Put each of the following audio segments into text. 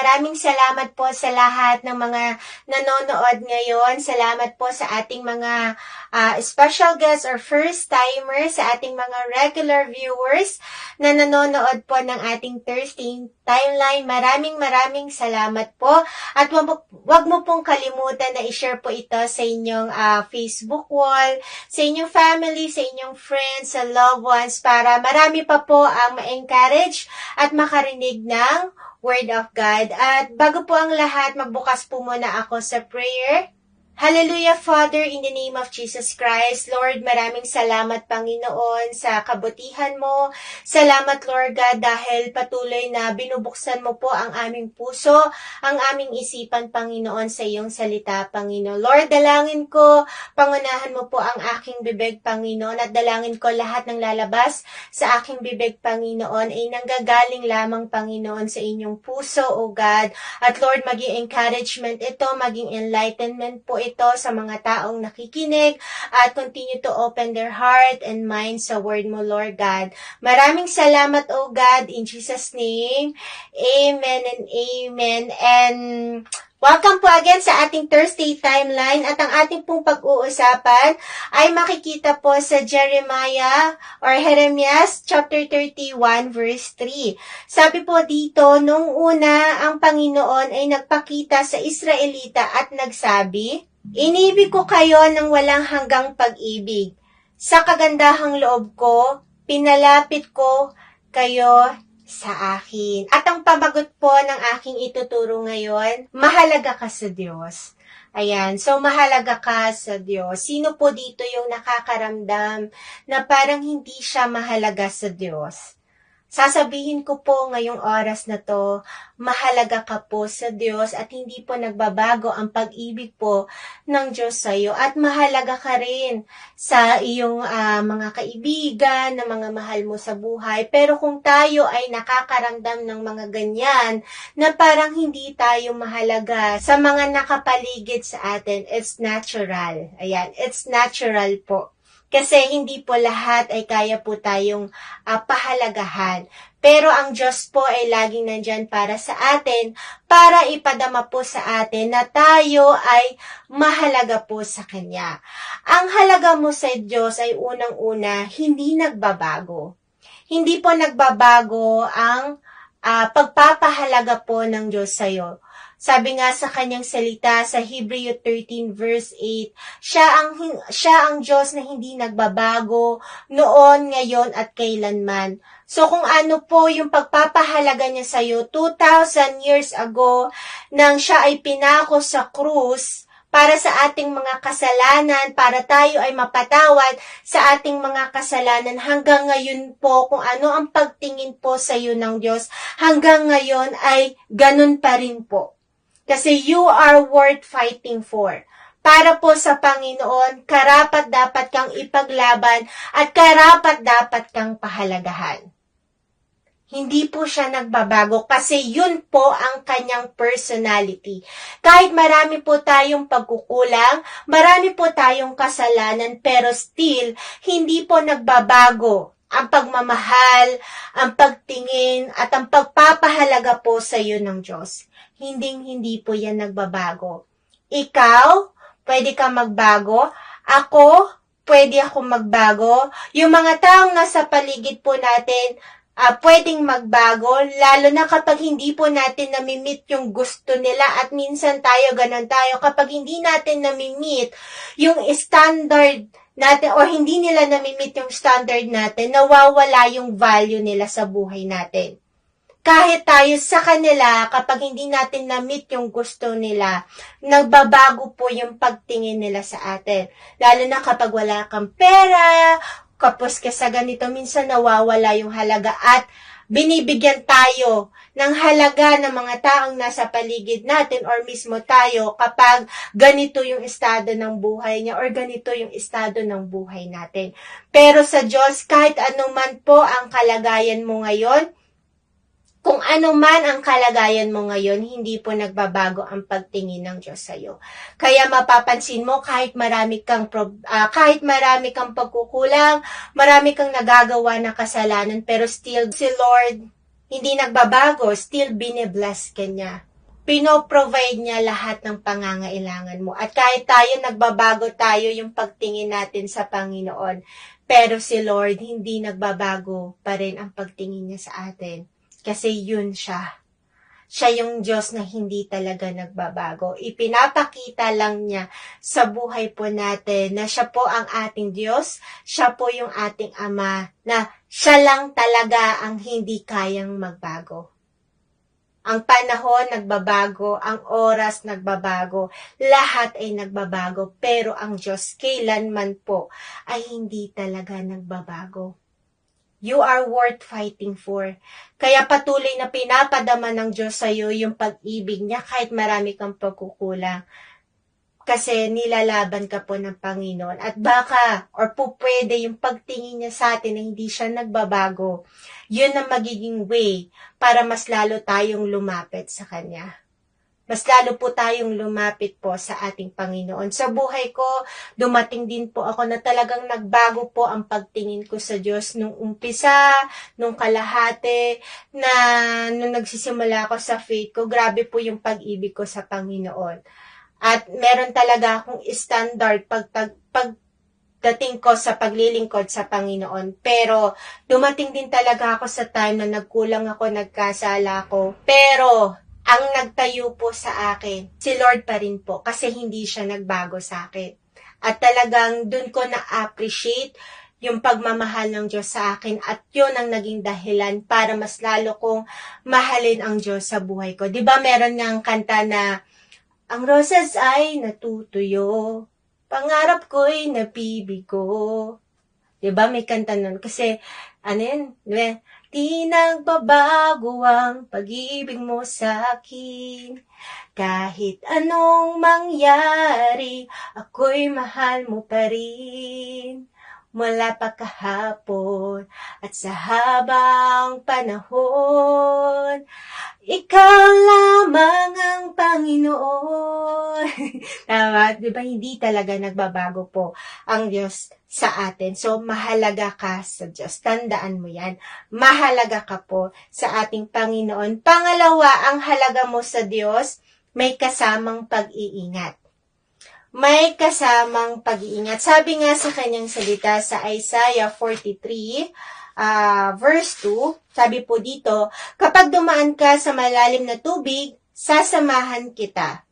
Maraming salamat po sa lahat ng mga nanonood ngayon. Salamat po sa ating mga special guests or first timers, sa ating mga regular viewers na nanonood po ng ating Thursday timeline. Maraming salamat po. At wag mo pong kalimutan na i-share po ito sa inyong Facebook wall, sa inyong family, sa inyong friends, sa loved ones, para marami pa po ang ma-encourage at makarinig ng Word of God. At bago po ang lahat, magbukas po muna ako sa prayer. Hallelujah, Father, in the name of Jesus Christ. Lord, maraming salamat, Panginoon, sa kabutihan mo. Salamat, Lord God, dahil patuloy na binubuksan mo po ang aming puso, ang aming isipan, Panginoon, sa iyong salita, Panginoon. Lord, dalangin ko, pangunahan mo po ang aking bibig, Panginoon, at dalangin ko lahat ng lalabas sa aking bibig, Panginoon, ay nanggagaling lamang, Panginoon, sa inyong puso, O God. At Lord, maging encouragement ito, maging enlightenment po ito sa mga taong nakikinig, at continue to open their heart and mind sa word mo, Lord God. Maraming salamat, O God, in Jesus' name. Amen and amen. And welcome po again sa ating Thursday timeline, at ang ating pong pag-uusapan ay makikita po sa Jeremiah or Jeremias chapter 31 verse 3. Sabi po dito, nung una ang Panginoon ay nagpakita sa Israelita at nagsabi, "Inibig ko kayo ng walang hanggang pag-ibig. Sa kagandahang loob ko, pinalapit ko kayo sa akin." At ang pamagot po ng aking ituturo ngayon, mahalaga ka sa Diyos. Ayan, so mahalaga ka sa Diyos. Sino po dito yung nakakaramdam na parang hindi siya mahalaga sa Diyos? Sasabihin ko po ngayong oras na to, mahalaga ka po sa Diyos at hindi po nagbabago ang pag-ibig po ng Diyos sa iyo. At mahalaga ka rin sa iyong mga kaibigan, na mga mahal mo sa buhay. Pero kung tayo ay nakakaramdam ng mga ganyan, na parang hindi tayo mahalaga sa mga nakapaligid sa atin, it's natural. Ayan, it's natural po. Kasi hindi po lahat ay kaya po tayong pahalagahan. Pero ang Diyos po ay laging nandyan para sa atin, para ipadama po sa atin na tayo ay mahalaga po sa Kanya. Ang halaga mo sa Diyos ay unang-una, hindi nagbabago. Hindi po nagbabago ang pagpapahalaga po ng Diyos sa iyo. Sabi nga sa kanyang salita sa Hebrew 13 verse 8, siya ang Diyos na hindi nagbabago noon, ngayon at kailanman. So kung ano po yung pagpapahalaga niya sa iyo 2,000 years ago nang siya ay pinako sa krus para sa ating mga kasalanan, para tayo ay mapatawad sa ating mga kasalanan, hanggang ngayon po kung ano ang pagtingin po sa iyo ng Diyos, hanggang ngayon ay ganun pa rin po. Kasi you are worth fighting for. Para po sa Panginoon, karapat-dapat kang ipaglaban at karapat-dapat kang pahalagahan. Hindi po siya nagbabago kasi yun po ang kanyang personality. Kahit marami po tayong pagkukulang, marami po tayong kasalanan, pero still, hindi po nagbabago ang pagmamahal, ang pagtingin, at ang pagpapahalaga po sa iyo ng Diyos. Hindi po yan nagbabago. Ikaw, pwede ka magbago. Ako, pwede ako magbago. Yung mga taong nasa paligid po natin, pwedeng magbago, lalo na kapag hindi po natin nami-meet yung gusto nila, at minsan tayo, ganun tayo, kapag hindi natin nami-meet yung standard natin, o hindi nila nami-meet yung standard natin, nawawala yung value nila sa buhay natin. Kahit tayo sa kanila, kapag hindi natin na-meet yung gusto nila, nagbabago po yung pagtingin nila sa atin. Lalo na kapag wala kang pera, kapos ka sa ganito, minsan nawawala yung halaga, at binibigyan tayo ng halaga ng mga taong nasa paligid natin or mismo tayo kapag ganito yung estado ng buhay niya or ganito yung estado ng buhay natin. Pero sa Diyos, kahit anuman po ang kalagayan mo ngayon, kung ano man ang kalagayan mo ngayon, hindi po nagbabago ang pagtingin ng Diyos sa iyo. Kaya mapapansin mo, kahit marami kang pagkukulang, marami kang nagagawa na kasalanan, pero still si Lord hindi nagbabago, still bine-bless ka niya. Pino-provide niya lahat ng pangangailangan mo. At kahit tayo, nagbabago tayo yung pagtingin natin sa Panginoon. Pero si Lord, hindi nagbabago pa rin ang pagtingin niya sa atin. Kasi yun siya. Siya yung Diyos na hindi talaga nagbabago. Ipinapakita lang niya sa buhay po natin na siya po ang ating Diyos, siya po yung ating Ama, na siya lang talaga ang hindi kayang magbago. Ang panahon nagbabago, ang oras nagbabago, lahat ay nagbabago, pero ang Diyos kailanman po ay hindi talaga nagbabago. You are worth fighting for. Kaya patuloy na pinapadama ng Diyos sa iyo yung pag-ibig niya kahit marami kang pagkukulang. Kasi nilalaban ka po ng Panginoon. At baka, or pupwede yung pagtingin niya sa atin na hindi siya nagbabago. Yun ang magiging way para mas lalo tayong lumapit sa Kanya. Mas lalo po tayong lumapit po sa ating Panginoon. Sa buhay ko, dumating din po ako na talagang nagbago po ang pagtingin ko sa Diyos nung umpisa, nung kalahati, na nung nagsisimula ako sa faith ko, grabe po yung pag-ibig ko sa Panginoon. At meron talaga akong standard pagdating ko sa paglilingkod sa Panginoon. Pero dumating din talaga ako sa time na nagkulang ako, nagkasala ako. Pero ang nagtayo po sa akin, si Lord pa rin po, kasi hindi siya nagbago sa akin. At talagang dun ko na-appreciate yung pagmamahal ng Diyos sa akin, at yun ang naging dahilan para mas lalo kong mahalin ang Diyos sa buhay ko. Diba meron ngang kanta na, ang roses ay natutuyo, pangarap ko'y nabibigo. Diba may kanta nun? Kasi, ano yun? Diba? Di nagbabago ang pag-ibig mo sa akin. Kahit anong mangyari, ako'y mahal mo pa rin. Mula pa kahapon at sa habang panahon, ikaw lamang ang Panginoon. Tama, di ba? Hindi talaga nagbabago po ang Diyos sa atin. So, mahalaga ka sa Diyos. Tandaan mo yan. Mahalaga ka po sa ating Panginoon. Pangalawa, ang halaga mo sa Diyos, may kasamang pag-iingat. May kasamang pag-iingat. Sabi nga sa kanyang salita sa Isaiah 43, verse 2, sabi po dito, kapag dumaan ka sa malalim na tubig, sasamahan kita.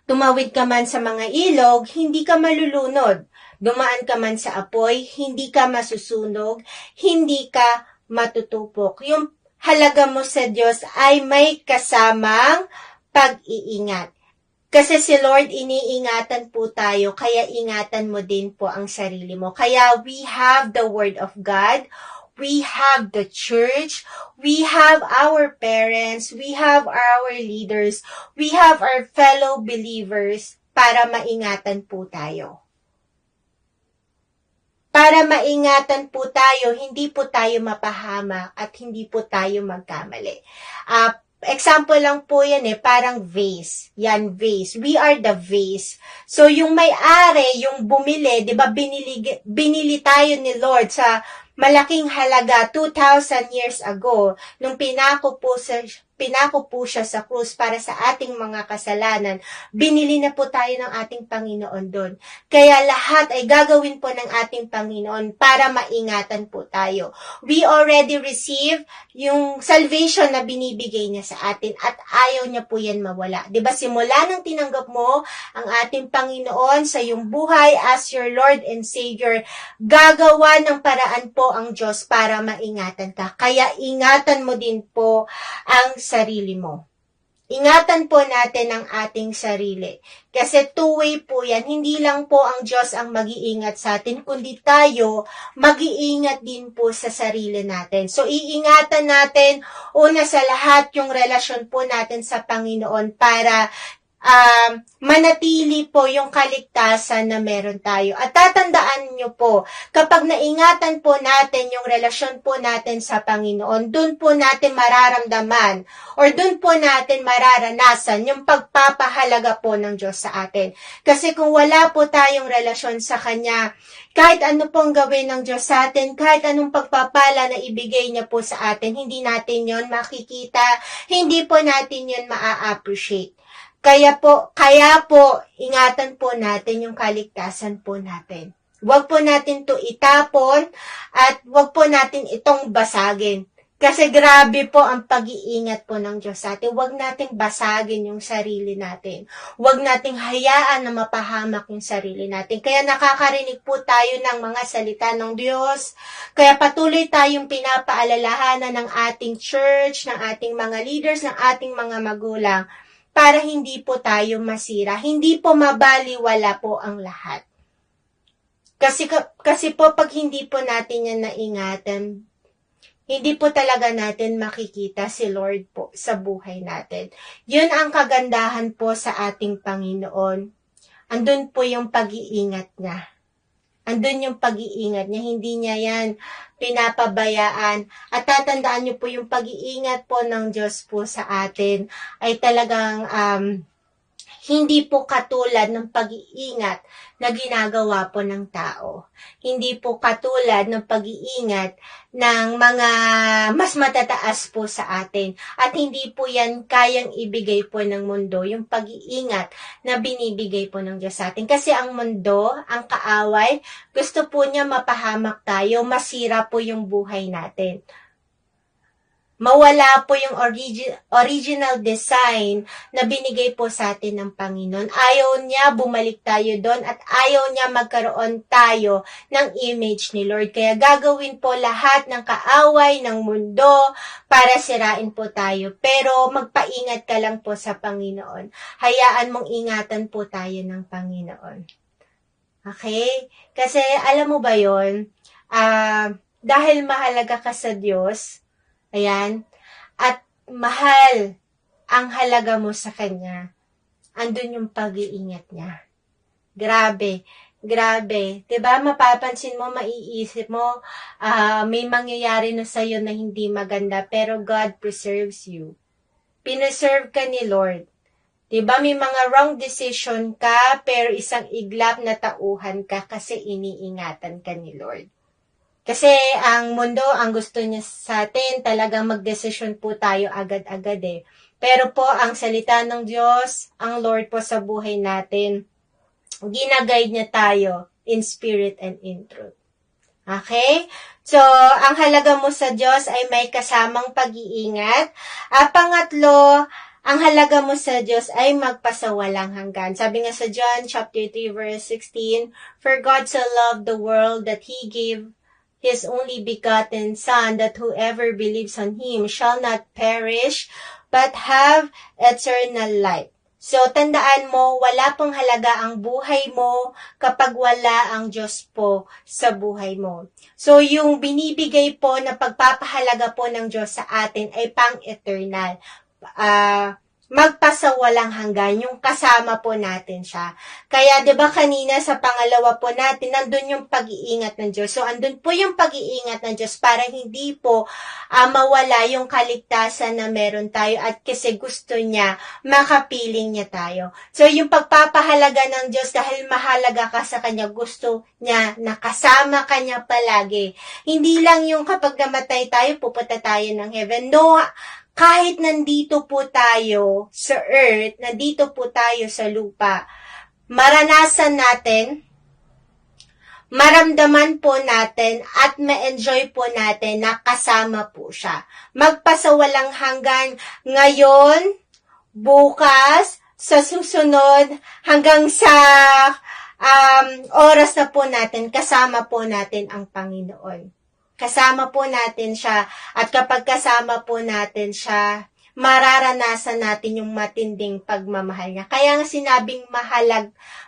Tumawid ka man sa mga ilog, hindi ka malulunod. Dumaan ka man sa apoy, hindi ka masusunog, hindi ka matutupok. Yung halaga mo sa Diyos ay may kasamang pag-iingat. Kasi si Lord, iniingatan po tayo, kaya ingatan mo din po ang sarili mo. Kaya we have the Word of God, we have the church, we have our parents, we have our leaders, we have our fellow believers para maingatan po tayo. Para maingatan po tayo, hindi po tayo mapahamak at hindi po tayo magkamali. Example lang po yan parang vase. Yan, vase. We are the vase. So, yung may-ari, yung bumili, di ba, binili tayo ni Lord sa malaking halaga 2,000 years ago, nung pinako po siya sa krus para sa ating mga kasalanan, binili na po tayo ng ating Panginoon doon. Kaya lahat ay gagawin po ng ating Panginoon para maingatan po tayo. We already receive yung salvation na binibigay niya sa atin at ayaw niya po yan mawala. Diba simula nang tinanggap mo ang ating Panginoon sa iyong buhay as your Lord and Savior, gagawa ng paraan po ang Diyos para maingatan ka. Kaya ingatan mo din po ang sarili mo. Ingatan po natin ang ating sarili. Kasi two-way po yan. Hindi lang po ang Diyos ang mag-iingat sa atin, kundi tayo mag-iingat din po sa sarili natin. So, iingatan natin una sa lahat yung relasyon po natin sa Panginoon para manatili po yung kaligtasan na meron tayo. At tatandaan nyo po, kapag naingatan po natin yung relasyon po natin sa Panginoon, dun po natin mararamdaman or dun po natin mararanasan yung pagpapahalaga po ng Diyos sa atin. Kasi kung wala po tayong relasyon sa Kanya, kahit ano pong gawin ng Diyos sa atin, kahit anong pagpapala na ibigay niya po sa atin, hindi natin yon makikita, hindi po natin yon maa-appreciate. Kaya po, ingatan po natin yung kaligtasan po natin. Huwag po natin to itapon at huwag po natin itong basagin. Kasi grabe po ang pag-iingat po ng Diyos sa atin. Huwag nating basagin yung sarili natin. Huwag nating hayaan na mapahamak yung sarili natin. Kaya nakakarinig po tayo ng mga salita ng Diyos. Kaya patuloy tayong pinapaalalahanan ng ating church, ng ating mga leaders, ng ating mga magulang, para hindi po tayo masira. Hindi po mabaliwala po ang lahat. Kasi po pag hindi po natin yan naingatan, hindi po talaga natin makikita si Lord po sa buhay natin. Yun ang kagandahan po sa ating Panginoon. Andun po yung pag-iingat niya. Andun yung pag-iingat niya. Hindi niya yan pinapabayaan. At tatandaan niyo po yung pag-iingat po ng Diyos po sa atin ay talagang hindi po katulad ng pag-iingat na ginagawa po ng tao. Hindi po katulad ng pag-iingat ng mga mas matataas po sa atin. At hindi po yan kayang ibigay po ng mundo, yung pag-iingat na binibigay po ng Diyos sa atin. Kasi ang mundo, ang kaaway, gusto po niya mapahamak tayo, masira po yung buhay natin. Mawala po yung original design na binigay po sa atin ng Panginoon. Ayaw niya bumalik tayo doon at ayaw niya magkaroon tayo ng image ni Lord. Kaya gagawin po lahat ng kaaway ng mundo para sirain po tayo. Pero magpaingat ka lang po sa Panginoon. Hayaan mong ingatan po tayo ng Panginoon. Okay? Kasi alam mo ba yun? Dahil mahalaga ka sa Diyos, ayan, at mahal ang halaga mo sa Kanya, andun yung pag-iingat niya. Grabe. Diba? Mapapansin mo, maiisip mo, may mangyayari na sa'yo na hindi maganda, pero God preserves you. Pineserve ka ni Lord. Diba? May mga wrong decision ka, pero isang iglap na tauhan ka kasi iniingatan ka ni Lord. Kasi ang mundo, ang gusto niya sa atin, talagang magdesisyon po tayo agad-agad eh. Pero po, ang salita ng Diyos, ang Lord po sa buhay natin, ginaguide niya tayo in spirit and in truth. Okay? So, ang halaga mo sa Diyos ay may kasamang pag-iingat. Pangatlo, ang halaga mo sa Diyos ay magpasawalang hanggan. Sabi nga sa John chapter 3 verse 16, "For God so loved the world that He gave His only begotten Son, that whoever believes on Him shall not perish, but have eternal life." So, tandaan mo, wala pong halaga ang buhay mo kapag wala ang Diyos po sa buhay mo. So, yung binibigay po na pagpapahalaga po ng Diyos sa atin ay pang-eternal. Magpasawalang hanggan, yung kasama po natin siya. Kaya 'di ba kanina sa pangalawa po natin, nandun yung pag-iingat ng Diyos. So andun po yung pag-iingat ng Diyos para hindi po mawala yung kaligtasan na meron tayo at kasi gusto niya, makapiling niya tayo. So yung pagpapahalaga ng Diyos dahil mahalaga ka sa Kanya, gusto niya nakasama ka niya palagi. Hindi lang yung kapag namatay tayo, pupunta tayo ng heaven. No, kahit nandito po tayo sa earth, nandito po tayo sa lupa, maranasan natin, maramdaman po natin, at ma-enjoy po natin na kasama po siya. Magpasawalang hanggan ngayon, bukas, sa susunod, hanggang sa oras na po natin, kasama po natin ang Panginoon. Kasama po natin siya, at kapag kasama po natin siya, mararanasan natin yung matinding pagmamahal niya. Kaya nga sinabing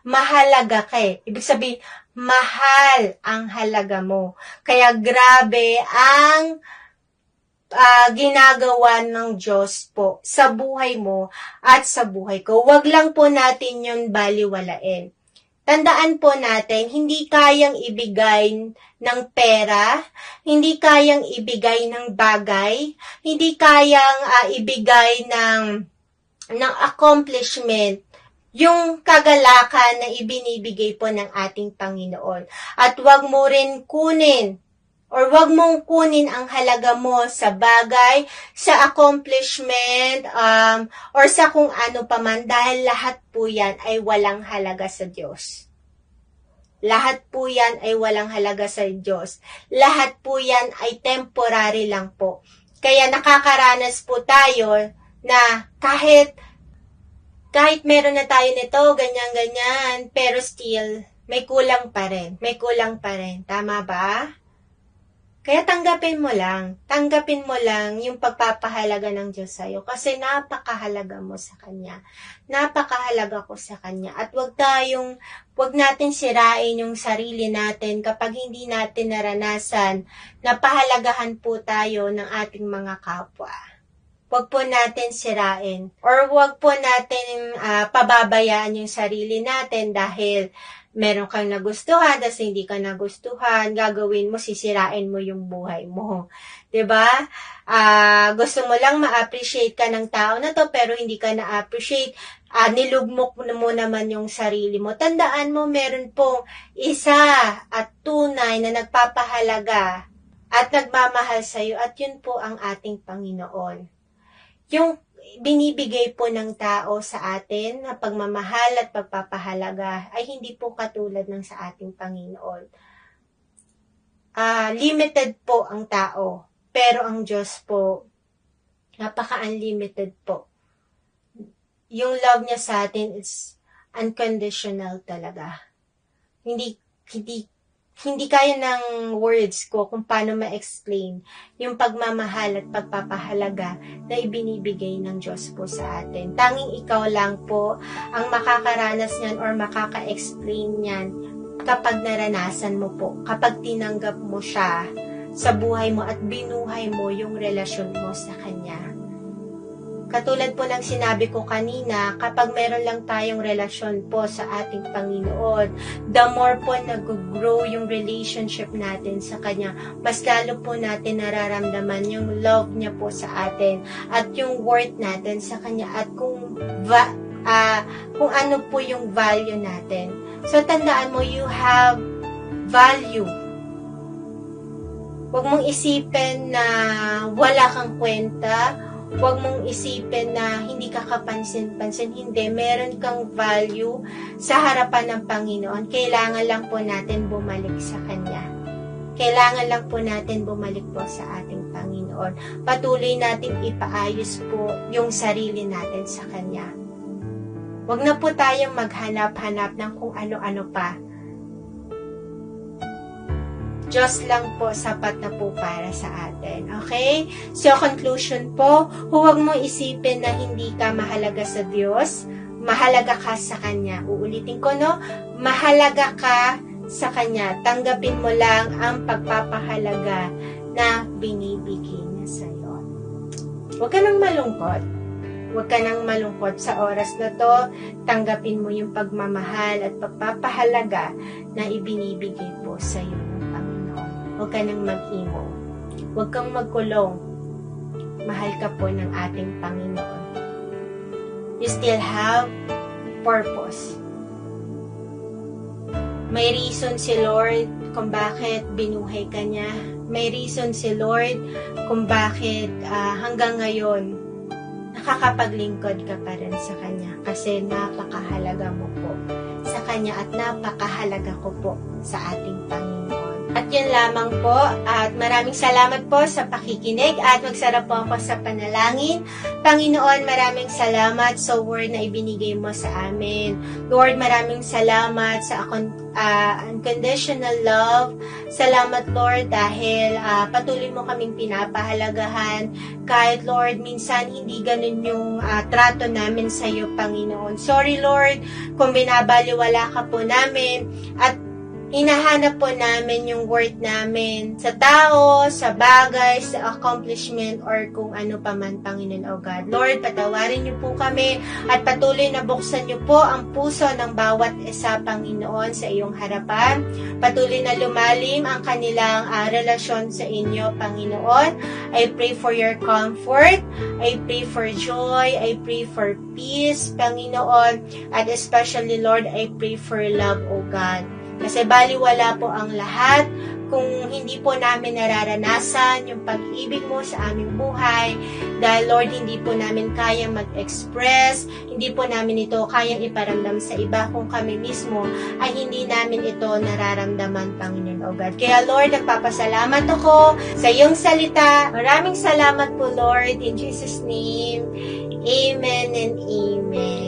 mahalaga ka eh. Ibig sabihin, mahal ang halaga mo. Kaya grabe ang ginagawa ng Diyos po sa buhay mo at sa buhay ko. Huwag lang po natin yun baliwalain. Tandaan po natin, hindi kayang ibigay ng pera, hindi kayang ibigay ng bagay, hindi kayang ibigay ng accomplishment yung kagalakan na ibinibigay po ng ating Panginoon. At huwag mo rin kunin or wag mong kunin ang halaga mo sa bagay, sa accomplishment, or sa kung ano paman, dahil lahat po yan ay walang halaga sa Diyos. Lahat po yan ay walang halaga sa Diyos. Lahat po yan ay temporary lang po. Kaya nakakaranas po tayo na kahit meron na tayo nito, ganyan-ganyan, pero still, may kulang pa rin. May kulang pa rin. Tama ba? Kaya tanggapin mo lang yung pagpapahalaga ng Diyos sa'yo kasi napakahalaga mo sa Kanya. Napakahalaga ko sa Kanya. At wag natin sirain yung sarili natin kapag hindi natin naranasan na pahalagahan po tayo ng ating mga kapwa. Wag po natin sirain or wag po natin pababayaan yung sarili natin dahil meron kang nagustuhan, tapos hindi ka nagustuhan, gagawin mo, sisirain mo yung buhay mo. 'Di ba? Gusto mo lang ma-appreciate ka ng tao na to, pero hindi ka na-appreciate, nilugmok mo naman yung sarili mo. Tandaan mo, meron pong isa at tunay na nagpapahalaga at nagmamahal sa'yo, at yun po ang ating Panginoon. Yung binibigay po ng tao sa atin na pagmamahal at pagpapahalaga ay hindi po katulad ng sa ating Panginoon. Limited po ang tao, pero ang Diyos po, napaka-unlimited po. Yung love niya sa atin is unconditional talaga. Hindi kaya ng words ko kung paano ma-explain yung pagmamahal at pagpapahalaga na ibinibigay ng Diyos po sa atin. Tanging ikaw lang po ang makakaranas niyan or makaka-explain niyan kapag naranasan mo po, kapag tinanggap mo siya sa buhay mo at binuhay mo yung relasyon mo sa Kanya. Katulad po ng sinabi ko kanina, kapag meron lang tayong relasyon po sa ating Panginoon, the more po nag-grow yung relationship natin sa Kanya, mas lalo po natin nararamdaman yung love niya po sa atin at yung worth natin sa Kanya at kung ano po yung value natin. So, tandaan mo, you have value. Huwag mong isipin na wala kang kwenta. Huwag mong isipin na hindi ka kapansin-pansin. Hindi, meron kang value sa harapan ng Panginoon. Kailangan lang po natin bumalik sa Kanya. Kailangan lang po natin bumalik po sa ating Panginoon. Patuloy natin ipaayos po yung sarili natin sa Kanya. Huwag na po tayong maghanap-hanap ng kung ano-ano pa. Diyos lang po, sapat na po para sa atin. Okay? So, conclusion po, huwag mo isipin na hindi ka mahalaga sa Diyos. Mahalaga ka sa Kanya. Uulitin ko, no? Mahalaga ka sa Kanya. Tanggapin mo lang ang pagpapahalaga na binibigay niya sa iyo. Huwag ka nang malungkot. Huwag ka nang malungkot sa oras na to. Tanggapin mo yung pagmamahal at pagpapahalaga na ibinibigay po sa iyo. Huwag ka nang mag-imo. Huwag kang magkulong. Mahal ka po ng ating Panginoon. You still have purpose. May reason si Lord kung bakit binuhay ka niya. May reason si Lord kung bakit hanggang ngayon nakakapaglingkod ka pa rin sa Kanya. Kasi napakahalaga mo po sa Kanya at napakahalaga ko po sa ating Panginoon. At yun lamang po, at maraming salamat po sa pakikinig at magsara po ako sa panalangin. Panginoon, maraming salamat sa word na ibinigay mo sa amin. Lord, maraming salamat sa unconditional love. Salamat, Lord, dahil patuloy mo kaming pinapahalagahan. Kahit, Lord, minsan hindi ganun yung trato namin sa iyo, Panginoon. Sorry, Lord, kung binabaliwala ka po namin at hinahanap po namin yung worth namin sa tao, sa bagay, sa accomplishment, or kung ano pa man, Panginoon o God. Lord, patawarin niyo po kami at patuloy na buksan niyo po ang puso ng bawat isa, Panginoon, sa iyong harapan. Patuloy na lumalim ang kanilang relasyon sa inyo, Panginoon. I pray for your comfort. I pray for joy. I pray for peace, Panginoon. At especially, Lord, I pray for love, O God. Kasi baliwala po ang lahat kung hindi po namin nararanasan yung pag-ibig mo sa aming buhay. Dahil Lord, hindi po namin kayang mag-express, hindi po namin ito kayang iparamdam sa iba kung kami mismo ay hindi namin ito nararamdaman, Panginoon o God. Kaya Lord, nagpapasalamat ako sa iyong salita. Maraming salamat po, Lord, in Jesus' name. Amen and amen.